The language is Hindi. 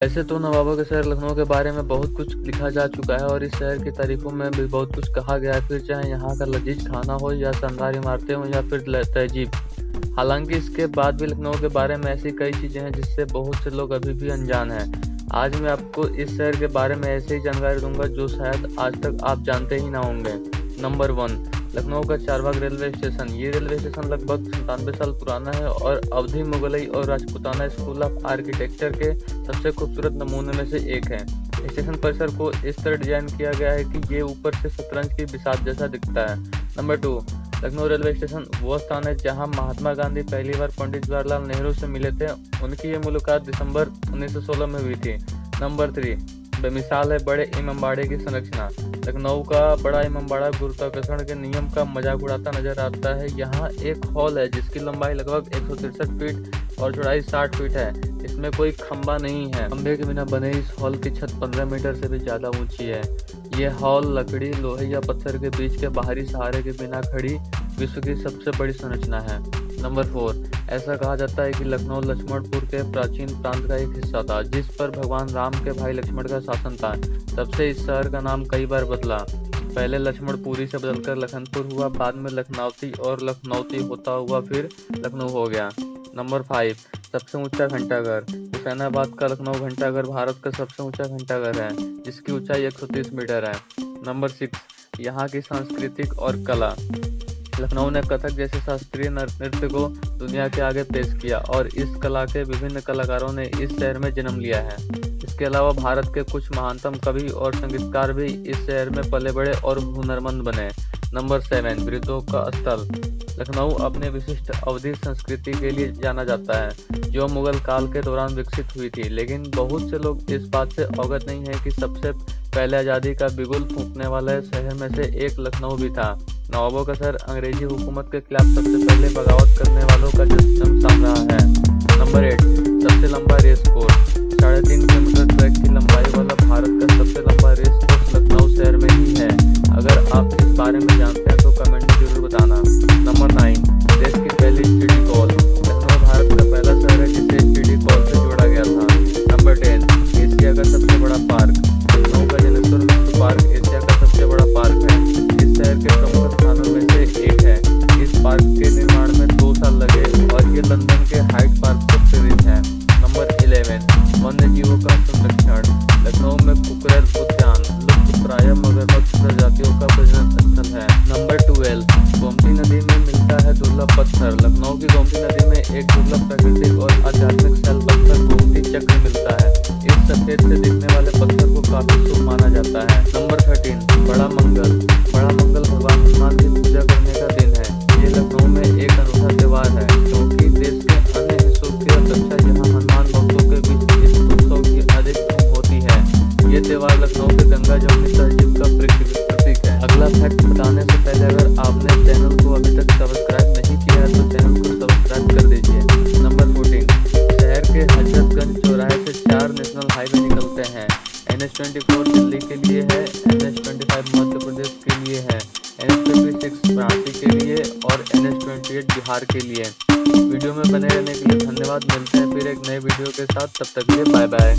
ऐसे तो नवाबों के शहर लखनऊ के बारे में बहुत कुछ लिखा जा चुका है और इस शहर की तारीफों में भी बहुत कुछ कहा गया है, फिर चाहे यहाँ का लजीज खाना हो या शानदार इमारतें हों या फिर तहजीब। हालांकि इसके बाद भी लखनऊ के बारे में ऐसी कई चीज़ें हैं जिससे बहुत से लोग अभी भी अनजान हैं। आज मैं आपको इस शहर के बारे में ऐसे ही जानकारी दूंगा जो शायद आज तक आप जानते ही ना होंगे। नंबर 1, लखनऊ का चारबाग रेलवे स्टेशन। ये रेलवे स्टेशन लगभग 97 साल पुराना है और अवधी मुगलई और राजपूताना स्कूल ऑफ आर्किटेक्चर के सबसे खूबसूरत नमूने में से एक है। स्टेशन परिसर को इस तरह डिजाइन किया गया है कि ये ऊपर से शतरंज की बिसात जैसा दिखता है। नंबर 2, लखनऊ रेलवे स्टेशन वो स्थान है जहां महात्मा गांधी पहली बार पंडित जवाहरलाल नेहरू से मिले थे। उनकी ये मुलाकात दिसंबर 1916 में हुई थी। नंबर 3, बेमिसाल है बड़े इमामबाड़े की संरचना। लखनऊ का बड़ा इमामबाड़ा गुरुत्वाकर्षण के नियम का मजाक उड़ाता नजर आता है। यहाँ एक हॉल है जिसकी लंबाई लगभग 163 फीट और चौड़ाई 60 फीट है। इसमें कोई खंबा नहीं है। खंबे के बिना बने इस हॉल की छत 15 मीटर से भी ज्यादा ऊंची है। यह हॉल लकड़ी, लोहे या पत्थर के बीच के बाहरी सहारे के बिना खड़ी विश्व की सबसे बड़ी संरचना है। नंबर 4, ऐसा कहा जाता है कि लखनऊ लक्ष्मणपुर के प्राचीन प्रांत का एक हिस्सा था जिस पर भगवान राम के भाई लक्ष्मण का शासन था। तब से इस शहर का नाम कई बार बदला। पहले लक्ष्मणपुरी से बदलकर लखनपुर हुआ, बाद में लखनौती और लखनौती होता हुआ फिर लखनऊ हो गया। नंबर 5, सबसे ऊंचा घंटाघर। हुसैनाबाद का लखनऊ घंटाघर भारत का सबसे ऊंचा घंटाघर है जिसकी ऊंचाई 130 मीटर है। नंबर 6, यहाँ की सांस्कृतिक और कला। लखनऊ ने कथक जैसे शास्त्रीय नृत्य को दुनिया के आगे पेश किया और इस कला के विभिन्न कलाकारों ने इस शहर में जन्म लिया है। इसके अलावा भारत के कुछ महानतम कवि और संगीतकार भी इस शहर में पले बड़े और हुनरमंद बने। नंबर 7, वृद्धों का स्थल। लखनऊ अपने विशिष्ट अवधी संस्कृति के लिए जाना जाता है जो मुगल काल के दौरान विकसित हुई थी, लेकिन बहुत से लोग इस बात से अवगत नहीं है कि सबसे पहले आज़ादी का बिगुल फूंकने वाले शहर में से एक लखनऊ भी था। नवाबों का शहर अंग्रेजी हुकूमत के खिलाफ सबसे पहले बगावत करने वालों का जन्म स्थान रहा है। नंबर 8, सबसे लंबा रेस कोर्स। 3.5 किलोमीटर ट्रैक की लंबाई वाला भारत का सबसे लंबा रेस कोर्स लखनऊ शहर में ही है। अगर आप इस बारे में जानते हैं तो कमेंट में जरूर बताना। नंबर 9, देश की पहली स्टीडी कॉल। लखनऊ भारत का पहला शहर है जिसे स्टीडी कॉल से जोड़ा गया था। नंबर 10, एशिया का सबसे बड़ा पार्क। लखनऊ का जनेश्वर मिश्र पार्क एशिया का सबसे बड़ा पार्क है। इस शहर के प्रमुख स्थानों में से एक है। इस पार्क के निर्माण में 2 साल लगे और ये लंदन के हाइड पार्क से प्रेरित है। नंबर 11, वन्य जीवों का संरक्षण। लखनऊ में कुकरेल उद्यान लुप्तप्राय मगरमच्छ प्रजातियों का प्रजनन स्थल है। नंबर 12, गोमती नदी में मिलता है दुर्लभ पत्थर। लखनऊ की गोमती नदी में एक दुर्लभ प्राकृतिक और आध्यात्मिक शैल पत्थर गोमती चक्र मिलता है। इस सफेद से दिखने वाले पत्थर को काफी शुभ माना जाता है। नंबर 13, बड़ा मंगल। बड़ा मंगल भगवान हनुमान की पूजा करने का दिन है। ये लखनऊ में एक अनूठा त्योहार है क्योंकि देश के अन्य हिस्सों की अपेक्षा यहाँ हनुमान भक्तों के बीच इस उत्सव की अधिक धूम होती है। ये त्योहार लखनऊ के गंगा जमुनी तहजीब का प्रतीक है। अगला फैक्ट बताने से पहले अगर आपने चैनल को अभी तक सब्सक्राइब नहीं किया है तो चैनल को सब्सक्राइब कर दीजिए। नंबर 14, शहर के हजरतगंज चौराहे से 4 नेशनल हाईवे निकलते हैं। NH-24 दिल्ली के लिए है, NH-25 मध्य प्रदेश के लिए है, NH-56 रांची के लिए और NH-28 बिहार के लिए। वीडियो में बने रहने के लिए धन्यवाद। मिलते हैं फिर एक नए वीडियो के साथ, तब तक के लिए बाय बाय।